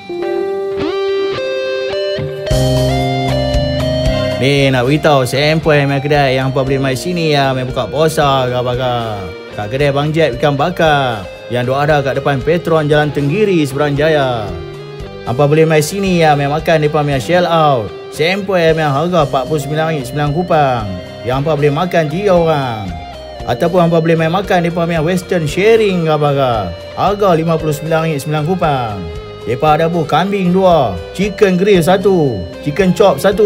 Ni nak beritahu sempoi main kedai yang hampa boleh mai sini ya, main buka puasa ke apa. Kat kedai Bang Jeb ikan bakar yang duk ada kat depan Petron Jalan Tenggiri Seberang Jaya. Hampa boleh mai sini ya, main makan depa punya shell out. Sempoi main harga RM49 9 kupang. Yang hampa boleh makan 3 orang. Ataupun hampa boleh main makan depa punya western sharing ke apa. Harga RM59 9 kupang. Depa ada kambing 2, chicken grill 1, chicken chop 1,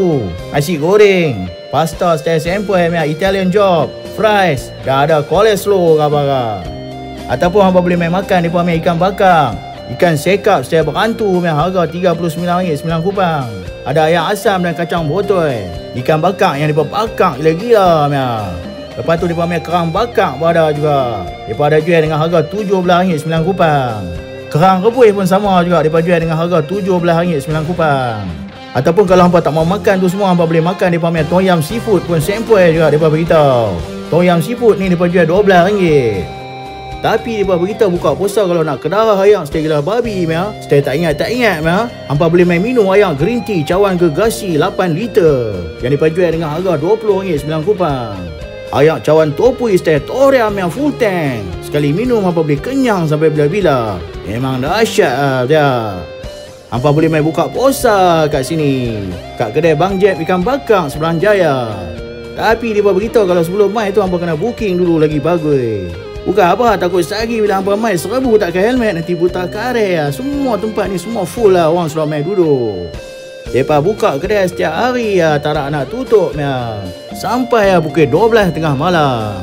nasi goreng, pasta style sempoi punya Italian job, fries, dah ada coleslaw ke apa. Ataupun hampa boleh main makan depa punya ikan bakar, ikan sekap style berantu punya harga RM39 9 kupang. Ada ayam asam dan kacang botol, ikan bakar yang depa bakar gila-gila punya. Lepas tu depa punya kerang bakar pun ada juga. Depa ada jual dengan harga RM17 9 kupang. Kerang rebus pun sama juga, depa jual dengan harga RM17 9 kupang. Ataupun kalau hampa tak mau makan tu semua, hampa boleh makan depa punya tom yum seafood pun sempoi juga depa beritahu. Tom yum seafood ni depa jual RM12. Tapi depa beritahu buka puasa kalau nak kedarah ayam stay gelas babi meh, stay tak ingat meh, hampa boleh main minum ayam green tea cawan gergasi 8 liter yang depa jual dengan harga RM20 9 kupang. Ayak cawan topui stay toriam yang full tank. Sekali minum hampa boleh kenyang sampai bila-bila. Memang dahsyat dia. Hampa boleh main buka puasa kat sini, kat kedai Bang Jeb ikan bakar Seberang Jaya. Tapi dia beritahu kalau sebelum mai tu hampa kena booking dulu lagi bagus. Bukan apa, takut sehari bila hampa mai serbu tak ke helmet nanti buta karet. Semua tempat ni semua full lah, orang sudah mai duduk. Depa buka kedai setiap hari ya, tak nak tutup ya, sampai ya pukul 12 tengah malam.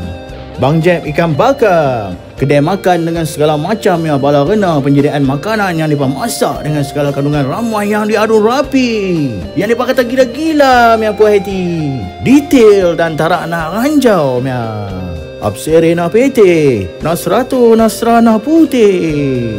Bang Jeb ikan bakar, kedai makan dengan segala macam ya, bala rena penyediaan makanan yang depa masak dengan segala kandungan ramai yang diadun rapi. Yang depa kata gila-gila ya puas hati, detail dan tak nak ranjau ya. Apsere na pete, nasratu nasrana putih.